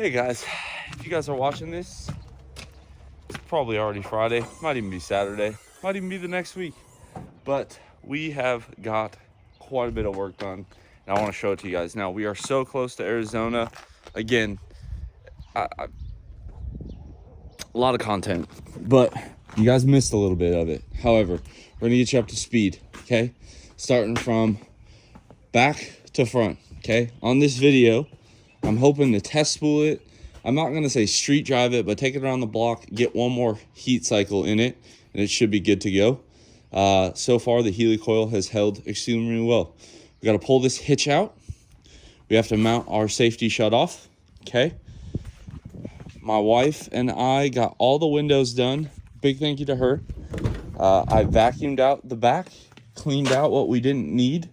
Hey guys, if you guys are watching this, it's probably already Friday, might even be Saturday, might even be the next week. But we have got quite a bit of work done, and I want to show it to you guys. Now, we are so close to Arizona. Again, a lot of content, but you guys missed a little bit of it. However, we're going to get you up to speed, okay? Starting from back to front, okay? On this video, I'm hoping to test spool it. I'm not going to say street drive it, but take it around the block, get one more heat cycle in it, and it should be good to go. So far, the Healy coil has held extremely well. We got to pull this hitch out. We have to mount our safety shut off, okay? My wife and I got all the windows done. Big thank you to her. I vacuumed out the back, cleaned out what we didn't need.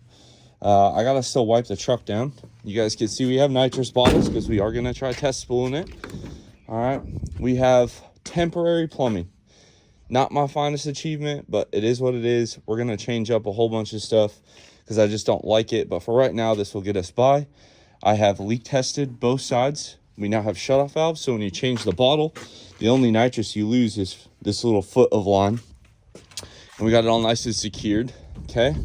I gotta still wipe the truck down. You guys can see we have nitrous bottles because we are gonna try test spooling it. All right, we have temporary plumbing. Not my finest achievement, but it is what it is. We're gonna change up a whole bunch of stuff because I just don't like it. But for right now, this will get us by. I have leak tested both sides. We now have shutoff valves, so when you change the bottle, the only nitrous you lose is this little foot of line. And we got it all nice and secured, okay?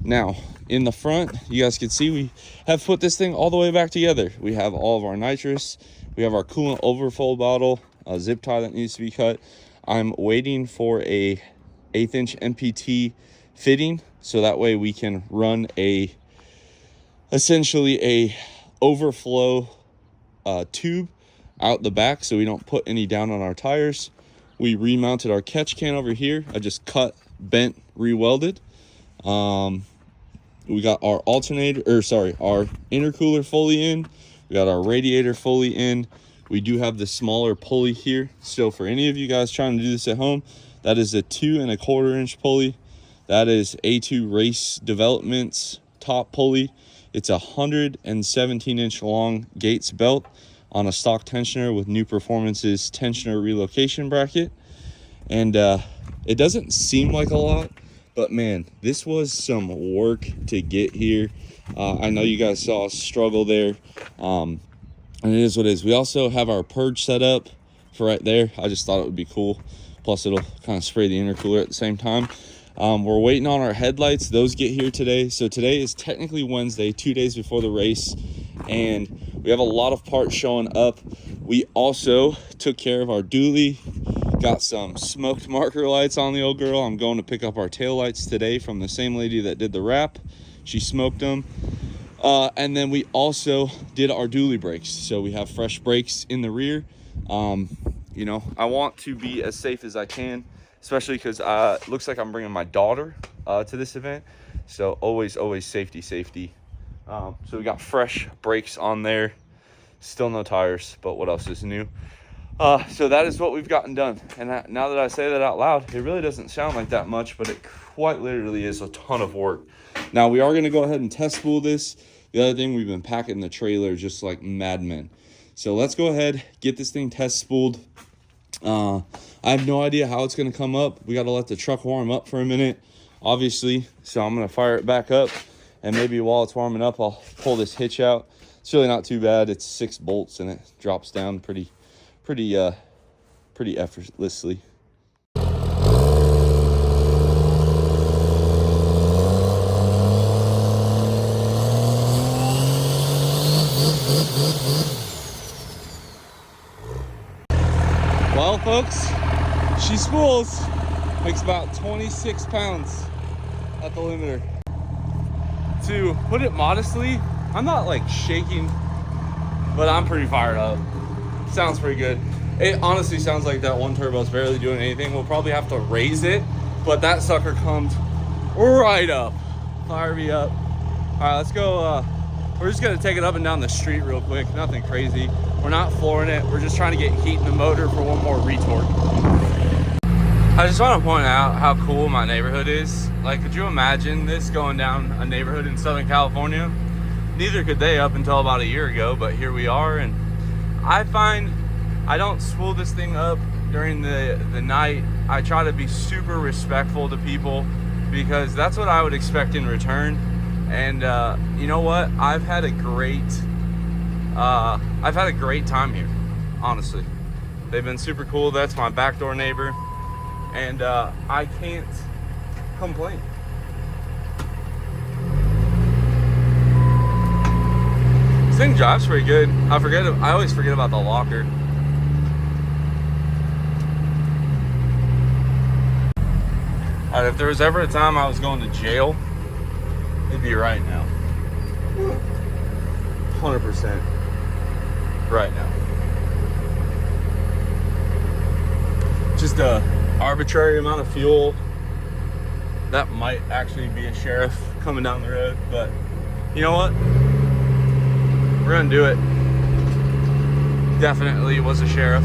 Now, in the front, you guys can see we have put this thing all the way back together. We have all of our nitrous. We have our coolant overflow bottle, a zip tie that needs to be cut. I'm waiting for a 1/8" MPT fitting, so that way we can run essentially a overflow tube out the back so we don't put any down on our tires. We remounted our catch can over here. I just cut, bent, re-welded. We got our our intercooler fully in. We got our radiator fully in. We do have the smaller pulley here. So for any of you guys trying to do this at home, that is a 2 1/4" pulley. That is A2 Race Development's top pulley. It's a 117" long Gates belt on a stock tensioner with New Performance's tensioner relocation bracket. And it doesn't seem like a lot, but man, this was some work to get here. I know you guys saw us struggle there, and it is what it is. We also have our purge set up for right there. I just thought it would be cool. Plus, it'll kind of spray the intercooler at the same time. We're waiting on our headlights. Those get here today. So today is technically Wednesday, 2 days before the race, and we have a lot of parts showing up. We also took care of our dually. Got some smoked marker lights on the old girl. I'm going to pick up our tail lights today from the same lady that did the wrap. She smoked them. And then we also did our dually brakes. So we have fresh brakes in the rear. You know, I want to be as safe as I can, especially because it looks like I'm bringing my daughter to this event. So always safety. So we got fresh brakes on there. Still no tires, but what else is new? So that is what we've gotten done. And now that I say that out loud, it really doesn't sound like that much, but it quite literally is a ton of work. Now we are going to go ahead and test spool this. The other thing, we've been packing the trailer just like madmen. So let's go ahead, get this thing test spooled. I have no idea how it's going to come up. We got to let the truck warm up for a minute, obviously. So I'm going to fire it back up, and maybe while it's warming up, I'll pull this hitch out. It's really not too bad. It's 6 bolts and it drops down pretty effortlessly. Well, folks, she spools. Makes about 26 pounds at the limiter. To put it modestly, I'm not like shaking, but I'm pretty fired up. Sounds pretty good. It honestly sounds like that one turbo's barely doing anything. We'll probably have to raise it, but that sucker comes right up. Fire me up. All right, let's go. We're just gonna take it up and down the street real quick. Nothing crazy. We're not flooring it. We're just trying to get heat in the motor for one more retort. I just want to point out how cool my neighborhood is. Like, could you imagine this going down a neighborhood in Southern California? Neither could they up until about a year ago, but here we are. And I find I don't spool this thing up during the night. I try to be super respectful to people because that's what I would expect in return. And you know what? I've had a great I've had a great time here, honestly. They've been super cool. That's my backdoor neighbor, and I can't complain. This thing drives pretty good. I always forget about the locker. All right, if there was ever a time I was going to jail, it'd be right now. 100% right now. Just a arbitrary amount of fuel. That might actually be a sheriff coming down the road, but you know what? We're gonna do it. Definitely was a sheriff.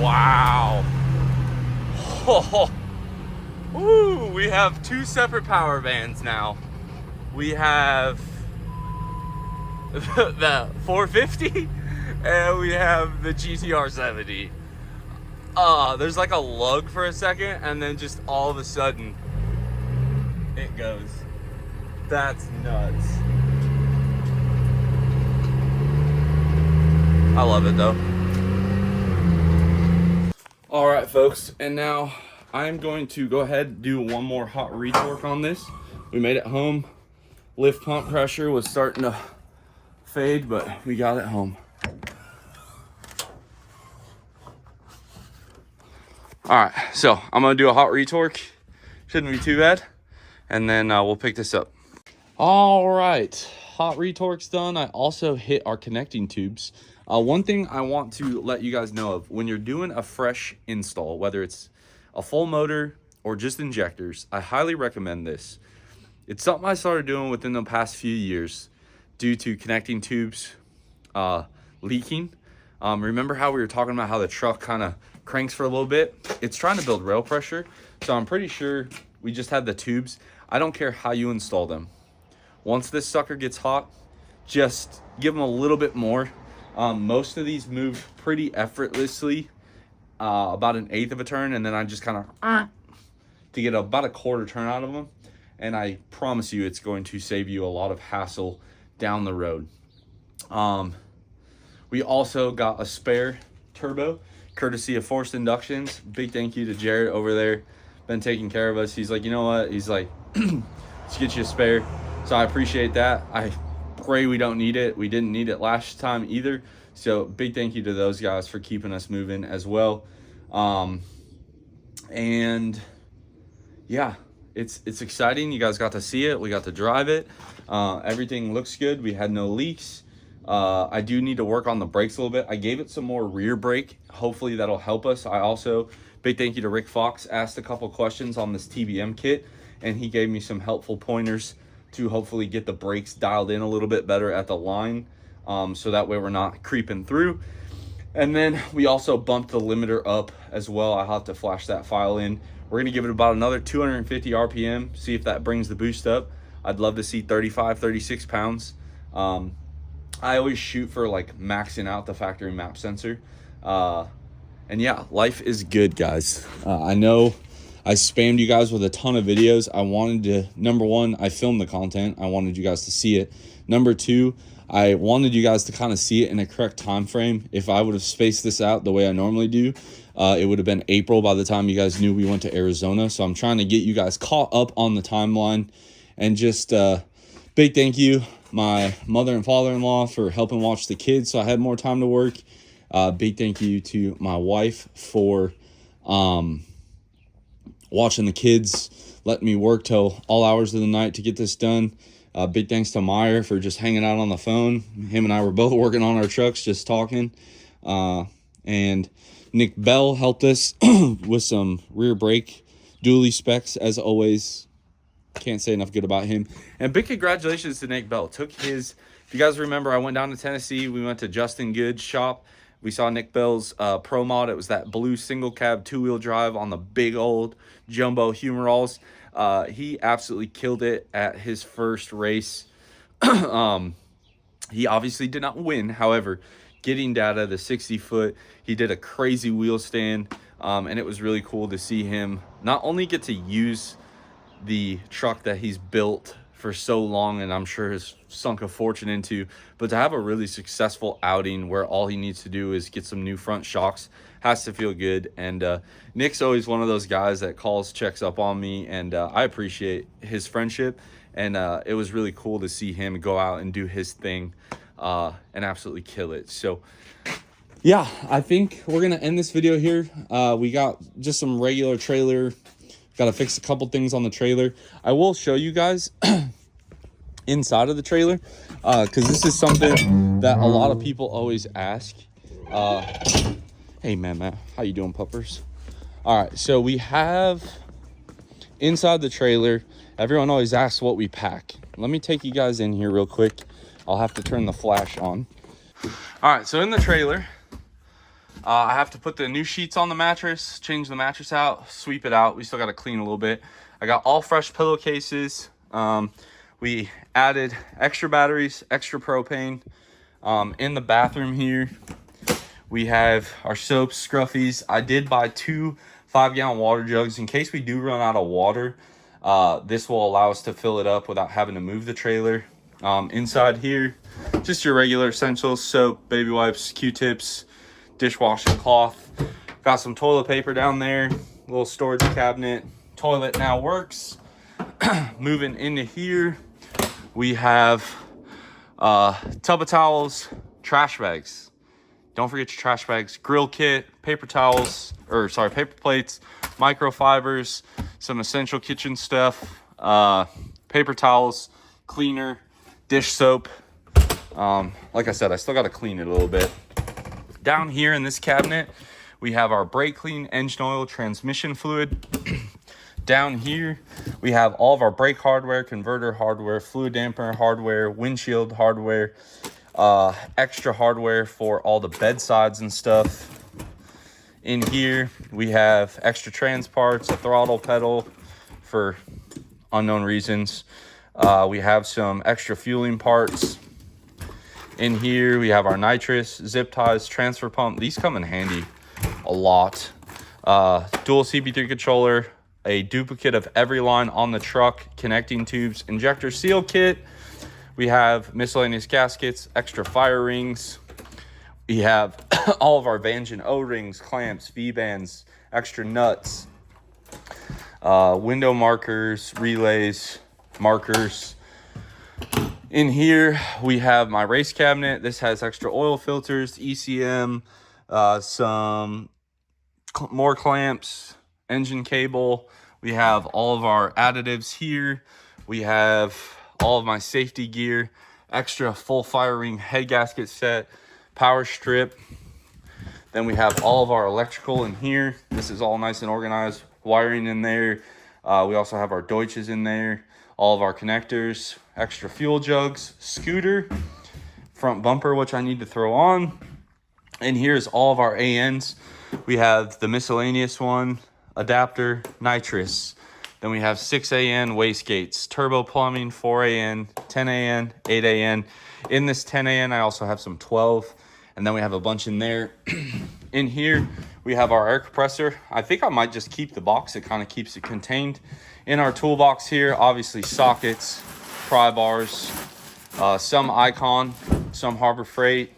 Wow. Oh. Woo, we have two separate power bands now. We have the 450 and we have the GTR 70. There's like a lug for a second, and then just all of a sudden it goes. That's nuts. I love it though. All right, folks, and now I'm going to go ahead and do one more hot retorque on this. We made it home. Lift pump pressure was starting to fade, but we got it home. All right, so I'm gonna do a hot retorque. Shouldn't be too bad. And then we'll pick this up. All right, hot retorque's done. I also hit our connecting tubes. One thing I want to let you guys know of, when you're doing a fresh install, whether it's a full motor or just injectors, I highly recommend this. It's something I started doing within the past few years due to connecting tubes leaking. Remember how we were talking about how the truck kind of cranks for a little bit? It's trying to build rail pressure. So I'm pretty sure we just had the tubes. I don't care how you install them. Once this sucker gets hot, just give them a little bit more. Most of these move pretty effortlessly, about 1/8 of a turn, and then I just kind of to get about a quarter turn out of them. And I promise you it's going to save you a lot of hassle down the road. We also got a spare turbo, courtesy of Forced Inductions. Big thank you to Jared over there. Been taking care of us. He's like, you know what? He's like, let's get you a spare. So I appreciate that. I pray we don't need it. We didn't need it last time either. So big thank you to those guys for keeping us moving as well. And yeah, it's exciting. You guys got to see it. We got to drive it. Everything looks good. We had no leaks. I do need to work on the brakes a little bit. I gave it some more rear brake. Hopefully that'll help us. I also, big thank you to Rick Fox, asked a couple questions on this TBM kit, and he gave me some helpful pointers to hopefully get the brakes dialed in a little bit better at the line, so that way we're not creeping through. And then we also bumped the limiter up as well. I'll have to flash that file in. We're gonna give it about another 250 RPM, see if that brings the boost up. I'd love to see 35, 36 pounds. I always shoot for like maxing out the factory map sensor. And yeah, life is good, guys. I know I spammed you guys with a ton of videos. I wanted to, number one, I filmed the content. I wanted you guys to see it. Number two, I wanted you guys to kind of see it in a correct time frame. If I would have spaced this out the way I normally do, it would have been April by the time you guys knew we went to Arizona. So I'm trying to get you guys caught up on the timeline. And just big thank you, my mother and father-in-law, for helping watch the kids so I had more time to work. Big thank you to my wife for watching the kids, letting me work till all hours of the night to get this done. Big thanks to Meyer for just hanging out on the phone. Him and I were both working on our trucks, just talking. And Nick Bell helped us with some rear brake dually specs, as always. Can't say enough good about him. And big congratulations to Nick Bell. Took his, if you guys remember, I went down to Tennessee. We went to Justin Good's shop. We saw Nick Bell's Pro Mod. It was that blue single cab 2-wheel drive on the big old jumbo Humerals. He absolutely killed it at his first race. He obviously did not win. However, getting data, the 60-foot. He did a crazy wheel stand, and it was really cool to see him not only get to use the truck that he's built for so long and I'm sure has sunk a fortune into, but to have a really successful outing where all he needs to do is get some new front shocks has to feel good. And Nick's always one of those guys that calls, checks up on me, and I appreciate his friendship. And it was really cool to see him go out and do his thing and absolutely kill it. So yeah, I think we're gonna end this video here. We got just some regular trailer. Got to fix a couple things on the trailer. I will show you guys inside of the trailer because this is something that a lot of people always ask. Hey, man, how you doing, puppers? All right, so we have inside the trailer. Everyone always asks what we pack. Let me take you guys in here real quick. I'll have to turn the flash on. All right, so in the trailer, I have to put the new sheets on the mattress, change the mattress out, sweep it out. We still got to clean a little bit. I got all fresh pillowcases. We added extra batteries, extra propane. In the bathroom here, we have our soaps, scruffies. I did buy 2 5-gallon water jugs in case we do run out of water. This will allow us to fill it up without having to move the trailer. Inside here, just your regular essentials: soap, baby wipes, Q-tips, dishwashing cloth. Got some toilet paper down there, little storage cabinet. Toilet now works. Moving into here, we have tub of towels, trash bags. Don't forget your trash bags, grill kit, paper towels, paper plates, microfibers, some essential kitchen stuff, paper towels, cleaner, dish soap. Like I said, I still got to clean it a little bit. Down here in this cabinet, we have our brake clean, engine oil, transmission fluid. Down here, we have all of our brake hardware, converter hardware, fluid dampener hardware, windshield hardware, extra hardware for all the bedsides and stuff. In here, we have extra trans parts, a throttle pedal for unknown reasons. We have some extra fueling parts. In here, we have our nitrous, zip ties, transfer pump. These come in handy a lot. Dual CP3 controller, a duplicate of every line on the truck, connecting tubes, injector seal kit. We have miscellaneous gaskets, extra fire rings. We have all of our Vangean O-rings, clamps, V-bands, extra nuts, window markers, relays, markers. In here, we have my race cabinet. This has extra oil filters, ECM, some more clamps, engine cable. We have all of our additives here. We have all of my safety gear, extra full fire ring head gasket set, power strip. Then we have all of our electrical in here. This is all nice and organized, wiring in there. We also have our Deutsches in there, all of our connectors, extra fuel jugs, scooter, front bumper, which I need to throw on. And here's all of our ANs. We have the miscellaneous one, adapter, nitrous. Then we have 6 AN wastegates, turbo plumbing, 4 AN, 10 AN, 8 AN. In this 10 AN, I also have some 12. And then we have a bunch in there. In here, we have our air compressor. I think I might just keep the box. It kind of keeps it contained. In our toolbox here, obviously sockets, pry bars, some Icon, some Harbor Freight.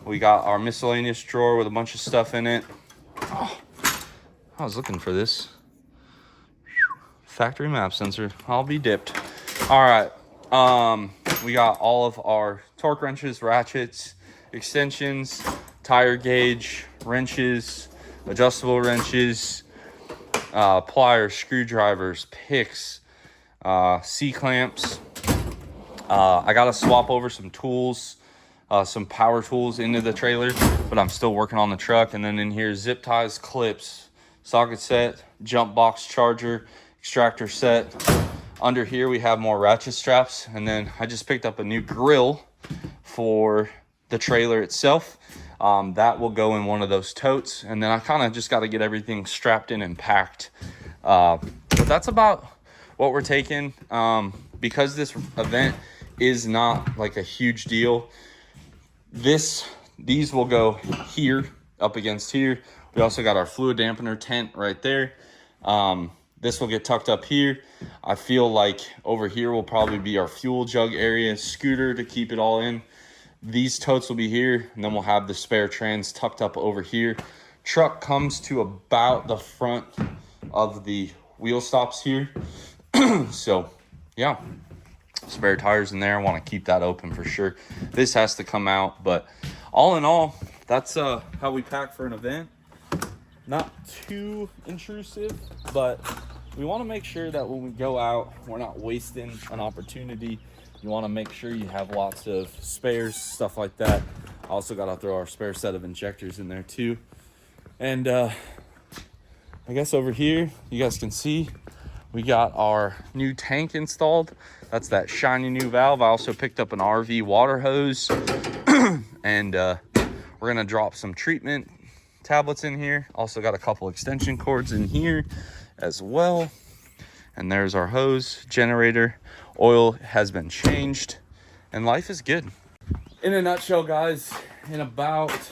We got our miscellaneous drawer with a bunch of stuff in it. Oh, I was looking for this. Factory map sensor. I'll be dipped. All right. We got all of our torque wrenches, ratchets, extensions, tire gauge, wrenches, adjustable wrenches, pliers, screwdrivers, picks, C-clamps. I got to swap over some tools, some power tools into the trailer, but I'm still working on the truck. And then in here, zip ties, clips, socket set, jump box charger, extractor set. Under here, we have more ratchet straps. And then I just picked up a new grill for the trailer itself. That will go in one of those totes. And then I kind of just got to get everything strapped in and packed. But that's about what we're taking. Because this event is not like a huge deal, this these will go here, up against here. We also got our fluid dampener tent right there. This will get tucked up here. I feel like over here will probably be our fuel jug area, scooter to keep it all in. These totes will be here, and then we'll have the spare trans tucked up over here. Truck comes to about the front of the wheel stops here. So yeah, spare tires in there. I want to keep that open for sure. This has to come out, but all in all, that's how we pack for an event. Not too intrusive, but we want to make sure that when we go out, we're not wasting an opportunity. You want to make sure you have lots of spares, stuff like that. Also got to throw our spare set of injectors in there too. And I guess over here, you guys can see we got our new tank installed. That's that shiny new valve. I also picked up an RV water hose and we're gonna drop some treatment tablets in here. Also got a couple extension cords in here as well. And there's our hose. Generator oil has been changed and life is good. In a nutshell, guys, in about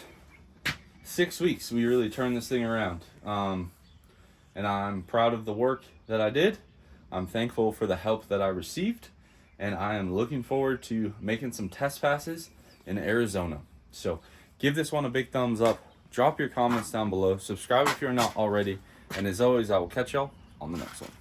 6 weeks we really turned this thing around, and I'm proud of the work that I did. I'm thankful for the help that I received, and I am looking forward to making some test passes in Arizona. So give this one a big thumbs up. Drop your comments down below. Subscribe if you're not already. And as always, I will catch y'all on the next one.